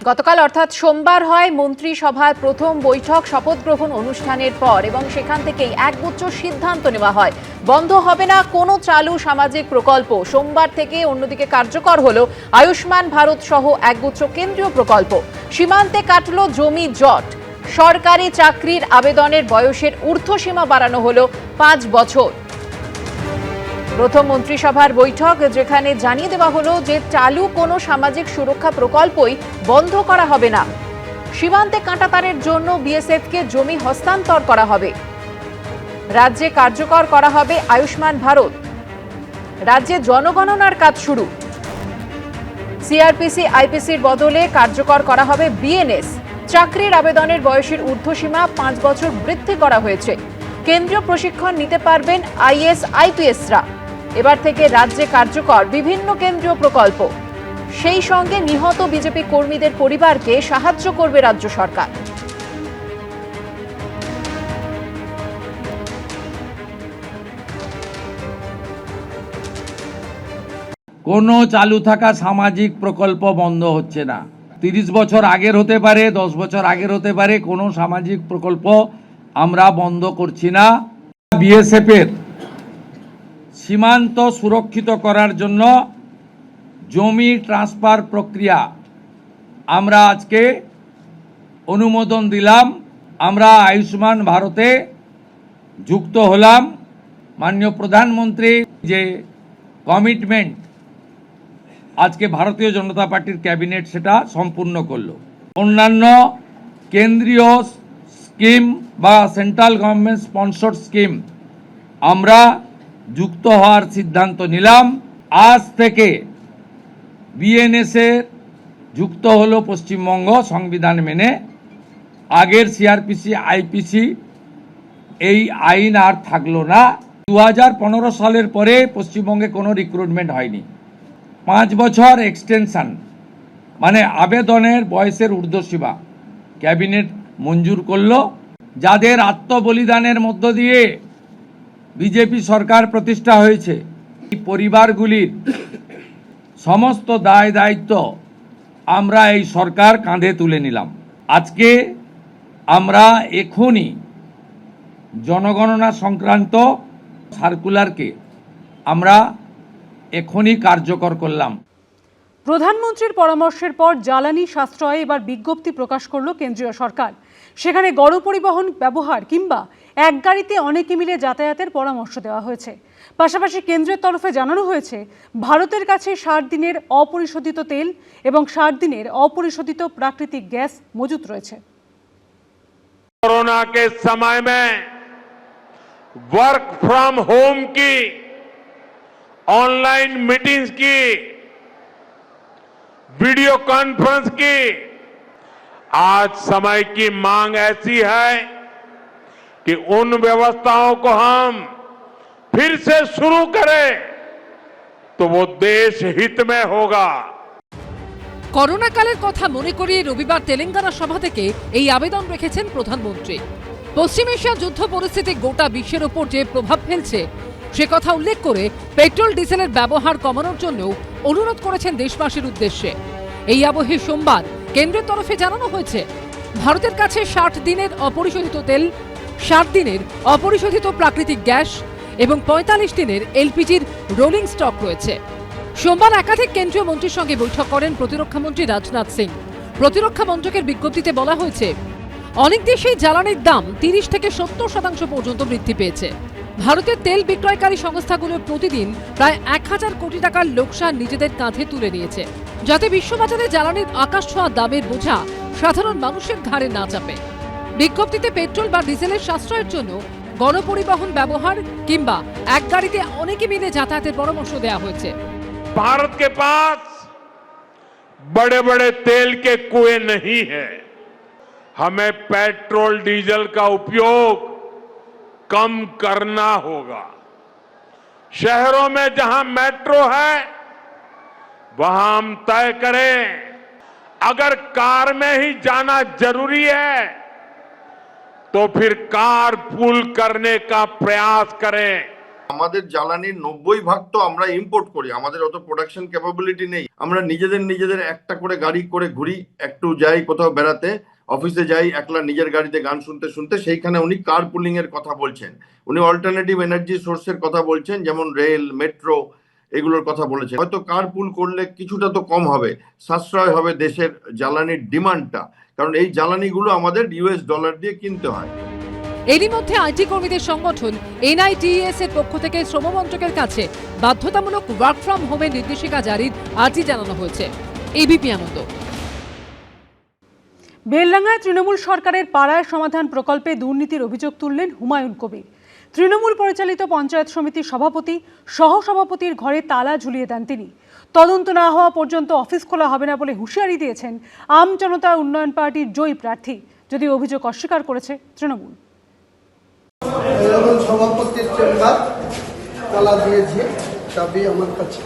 গতকাল অর্থাৎ সোমবার হয় মন্ত্রিসভার প্রথম বৈঠক শপথ গ্রহণ অনুষ্ঠানের পর এবং সেখান থেকেই একগুচ্ছ সিদ্ধান্ত নেওয়া হয়। বন্ধ হবে না কোনো চালু সামাজিক প্রকল্প। সোমবার থেকে অন্যদিকে কার্যকর হলো আয়ুষ্মান ভারত সহ একগুচ্ছ কেন্দ্রীয় প্রকল্প। সীমান্তে কাটল জমি জট। সরকারি চাকরির আবেদনের বয়সের ঊর্ধ্বসীমা বাড়ানো হলো 5 বছর। প্রথম মন্ত্রিসভার বৈঠক, যেখানে জানিয়ে দেওয়া হলো যে চালু কোনো সামাজিক সুরক্ষা প্রকল্পই বন্ধ করা হবে না। সীমান্তে কাঁটাতারের জন্য বিএসএফকে জমি হস্তান্তর করা হবে। রাজ্যে কার্যকর করা হবে আয়ুষ্মান ভারত। রাজ্যে জনগণনার কাজ শুরু। সিআরপিসি আইপিসির বদলে কার্যকর করা হবে বিএনএস। চাকরির আবেদনের বয়সের ঊর্ধ্বসীমা 5 বছর বৃদ্ধি করা হয়েছে। কেন্দ্রীয় প্রশিক্ষণ নিতে পারবেন আইএস আইপিএসরা। এবার থেকে রাজ্যে কার্যকর বিভিন্ন কেন্দ্রীয় প্রকল্প। সেই সঙ্গে নিহত বিজেপি কর্মীদের পরিবারকে সাহায্য করবে রাজ্য সরকার। কোনো চালু থাকা সামাজিক প্রকল্প বন্ধ হচ্ছে না। 30 বছর আগের হতে পারে, 10 বছর আগের হতে পারে, কোনো সামাজিক প্রকল্প আমরা বন্ধ করছি না। বিএসএফ এর সীমান্ত সুরক্ষিত করার জন্য জমি ট্রান্সফার প্রক্রিয়া আমরা আজকে অনুমোদন দিলাম। আমরা আয়ুষ্মান ভারতে যুক্ত হলাম। মাননীয় প্রধানমন্ত্রী যে কমিটমেন্ট আজকে ভারতীয় জনতা পার্টির ক্যাবিনেট সেটা সম্পূর্ণ করলো। অন্যান্য কেন্দ্রীয় স্কিম বা সেন্ট্রাল গভর্নমেন্ট স্পন্সর্ড স্কিম আমরা যুক্ত হওয়ার সিদ্ধান্ত নিলাম। আজ থেকে বিএনএস এর যুক্ত হলো পশ্চিমবঙ্গ সংবিধান মেনে। আগের সিআরপিসি আইপিসি এই আইন আর থাকলো না। 2015 সালের পরে পশ্চিমবঙ্গে কোনো রিক্রুটমেন্ট হয়নি। 5 বছর এক্সটেনশন মানে আবেদনের বয়সের ঊর্ধ্বসীমা ক্যাবিনেট মঞ্জুর করলো। যাদের আত্মবলিদানের মধ্য দিয়ে বিজেপি সরকার প্রতিষ্ঠা হয়েছে, এই পরিবারগুলির সমস্ত দায় দায়িত্ব আমরা এই সরকার কাঁধে তুলে নিলাম। আজকে আমরা এখনই জনগণনা সংক্রান্ত সার্কুলারকে আমরা এখনই কার্যকর করলাম। প্রধানমন্ত্রীর পরামর্শের পর জ্বালানি সাশ্রয়ে এবার বিজ্ঞপ্তি প্রকাশ করল কেন্দ্রীয় সরকার। সেখানে গণপরিবহন ব্যবহার কিংবা এক গাড়িতে অনেকে মিলে যাতায়াতের পরামর্শ দেওয়া হয়েছে। পাশাপাশি কেন্দ্রের তরফে জানানো হয়েছে ভারতের কাছে 60 দিনের অপরিশোধিত তেল এবং 60 দিনের অপরিশোধিত প্রাকৃতিক গ্যাস মজুত রয়েছে। कोरोना के समय में वर्क फ्रॉम होम की, ऑनलाइन मीटिंग्स की, वीडियो कॉन्फ्रेंस की आज समय की मांग ऐसी है कि उन व्यवस्थाओं को हम फिर से शुरू करें तो वो देश हित में होगा। করোনা কালের কথা মনে করিয়ে রবিবার তেলেঙ্গানা সভা থেকে এই আবেদন রেখেছেন প্রধানমন্ত্রী। পশ্চিম এশিয়া যুদ্ধ পরিস্থিতি গোটা বিশ্বের ওপর যে প্রভাব ফেলছে সে কথা উল্লেখ করে পেট্রোল ডিজেলের ব্যবহার কমানোর জন্য অনুরোধ করেছেন দেশবাসীর উদ্দেশ্যে। এই আবহে সোমবার কেন্দ্রের তরফে জানানো হয়েছে ভারতের কাছে 60 দিনের অপরিশোধিত তেল, 60 দিনের অপরিশোধিত প্রাকৃতিক গ্যাস এবং 45 দিনের এলপিজির রোলিং স্টক রয়েছে। সোমবার একাধিক কেন্দ্রীয় মন্ত্রীর সঙ্গে বৈঠক করেন প্রতিরক্ষামন্ত্রী রাজনাথ সিং। প্রতিরক্ষা মন্ত্রকের বিজ্ঞপ্তিতে বলা হয়েছে অনেক দেশেই জ্বালানির দাম 30 থেকে 70% পর্যন্ত বৃদ্ধি পেয়েছে। ভারতের তেল বিক্রয়কারী সংস্থাগুলো প্রতিদিন প্রায় 1000 কোটি টাকার লোকসান নিজেদের কাঁধে তুলে নিয়েছে, যাতে বিশ্ববাজারে জ্বালানির আকাশ ছোঁয়া দামের বোঝা সাধারণ মানুষের ঘাড়ে না চাপে। বিজ্ঞপ্তিতে পেট্রোল বা ডিজেলের সাশ্রয়ের জন্য গণপরিবহন ব্যবহার কিংবা এক গাড়িতে অনেকে মিলে যাতায়াতের পরামর্শ দেওয়া হয়েছে। भारत के पास बड़े बड़े तेल के कुएं नहीं है। हमें पेट्रोल डीजल का उपयोग कम करना होगा। शहरों में जहां मेट्रो है वहां हम तय करें, अगर कार में ही जाना जरूरी है तो फिर कार पूल करने का प्रयास करें। আমাদের জ্বালানির 90% তো আমরা ইম্পোর্ট করি, আমাদের অত প্রোডাকশন ক্যাপাবিলিটি নেই। আমরা নিজেদের একটা করে গাড়ি করে ঘুরি, একটু যাই কোথাও বেড়াতে, অফিসে যাই একলা নিজের গাড়িতে গান শুনতে শুনতে। সেইখানে উনি কার পুলিং এর কথা বলছেন, উনি অল্টারনেটিভ এনার্জি সোর্সের কথা বলছেন, যেমন রেল, মেট্রো, এগুলোর কথা বলেছেন। হয়তো কার পুল করলে কিছুটা তো কম হবে, সাশ্রয় হবে দেশের জ্বালানির ডিমান্ডটা, কারণ এই জ্বালানিগুলো আমাদের US ডলার দিয়ে কিনতে হয়। এরই মধ্যে আইটি কর্মীদের সংগঠন NITES এর পক্ষ থেকে শ্রম মন্ত্রকের কাছে বাধ্যতামূলক ওয়ার্ক ফ্রম হোমের নির্দেশিকা জারির আর্জি জানানো হয়েছে। এবিপি আনন্দ। বেলডাঙ্গায় তৃণমূল সরকারের পাড়ায় সমাধান প্রকল্পে দুর্নীতির অভিযোগ তুললেন হুমায়ুন কবির। তৃণমূল পরিচালিত পঞ্চায়েত সমিতির সভাপতি সহসভাপতির ঘরে তালা ঝুলিয়ে দেন তিনি। তদন্ত না হওয়া পর্যন্ত অফিস খোলা হবে না বলে হুঁশিয়ারি দিয়েছেন আম জনতা উন্নয়ন পার্টির জয়ী প্রার্থী, যদিও অভিযোগ অস্বীকার করেছে তৃণমূল। সভাপতির চেম্বার তালা দিয়েছে, চাবি আমার কাছে।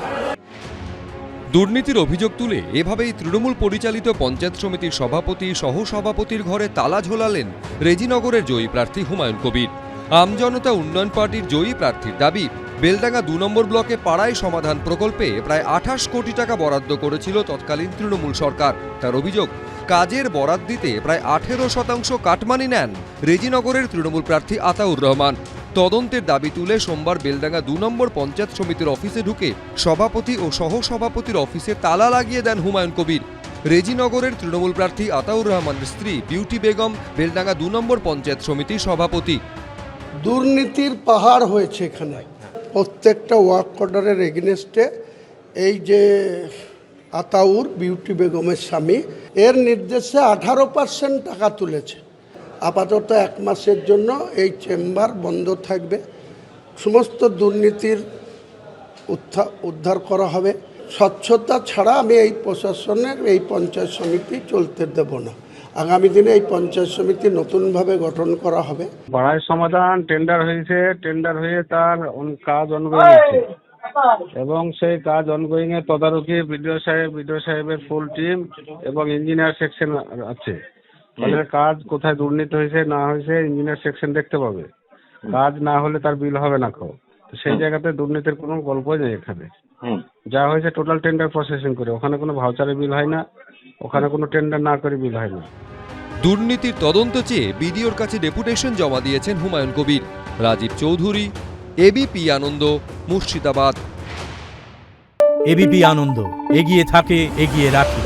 দুর্নীতির অভিযোগ তুলে এভাবেই তৃণমূল পরিচালিত পঞ্চায়েত সমিতির সভাপতি সহসভাপতির ঘরে তালা ঝোলালেন রেজিনগরের জয়ী প্রার্থী হুমায়ুন কবির। আমজনতা উন্নয়ন পার্টির জয়ী প্রার্থীর দাবি, বেলডাঙ্গা 2 নম্বর ব্লকে পাড়ায় সমাধান প্রকল্পে প্রায় 28 কোটি টাকা বরাদ্দ করেছিল তৎকালীন তৃণমূল সরকার। তার অভিযোগ, কাজের বরাদ দিতে প্রায় 18% কাটমানি নেন রেজিনগরের তৃণমূল প্রার্থী আতাউর রহমান। তদন্তের দাবি তুলে সোমবার বেলডাঙ্গা 2 নম্বর পঞ্চায়েত সমিতির অফিসে ঢুকে সভাপতি ও সহসভাপতির অফিসে তালা লাগিয়ে দেন হুমায়ুন কবির। রেজিনগরের তৃণমূল প্রার্থী আতাউর রহমানের স্ত্রী বিউটি বেগম বেলডাঙ্গা 2 নম্বর পঞ্চায়েত সমিতির সভাপতি। দুর্নীতির পাহাড় হয়েছে এখানে, প্রত্যেকটা ওয়ার্ক অর্ডারের এগেনস্টে। এই যে আতাউর বিউটি বেগমের স্বামী, এর নির্দেশে 18% টাকা তুলেছে। আপাতত 1 মাসের জন্য এই চেম্বার বন্ধ থাকবে। সমস্ত দুর্নীতির উদ্ধার করা হবে। স্বচ্ছতা ছাড়া আমি এই প্রশাসনের এই পঞ্চায়েত সমিতি চলতে দেব না। আগামী দিনে এই পঞ্চায়েত সমিতি নতুনভাবে গঠন করা হবে। পাড়ায় সমাধান টেন্ডার হয়েছে, টেন্ডার হয়ে তার কাজ অনগোয়িং আছে এবং সেই কাজ অনগোয়িং এর তদারকি বিডিও সাহেবের ফুল টিম এবং ইঞ্জিনিয়ার সেকশন আছে। তাহলে কাজ কোথায় দুর্নীতি হয়েছে না হয়েছে ইঞ্জিনিয়ার সেকশন দেখতে পাবে। কাজ না হলে তার বিল হবে না। তো সেই জায়গাতে দুর্নীতির কোনো গল্পই নেই এখানে। যা হয়েছে টোটাল টেন্ডার প্রসেসিং করে, ওখানে কোনো ভাউচারে বিল হয় না, ওখানে কোনো টেন্ডার না করে বিল হয় না। দুর্নীতির তদন্ত চেয়ে বিডিওর কাছে ডেপুটেশন জমা দিয়েছেন হুমায়ুন কবির। রাজীব চৌধুরী, এবিপি আনন্দ, মুর্শিদাবাদ। এবিপি আনন্দ, এগিয়ে থাকে, এগিয়ে রাখে।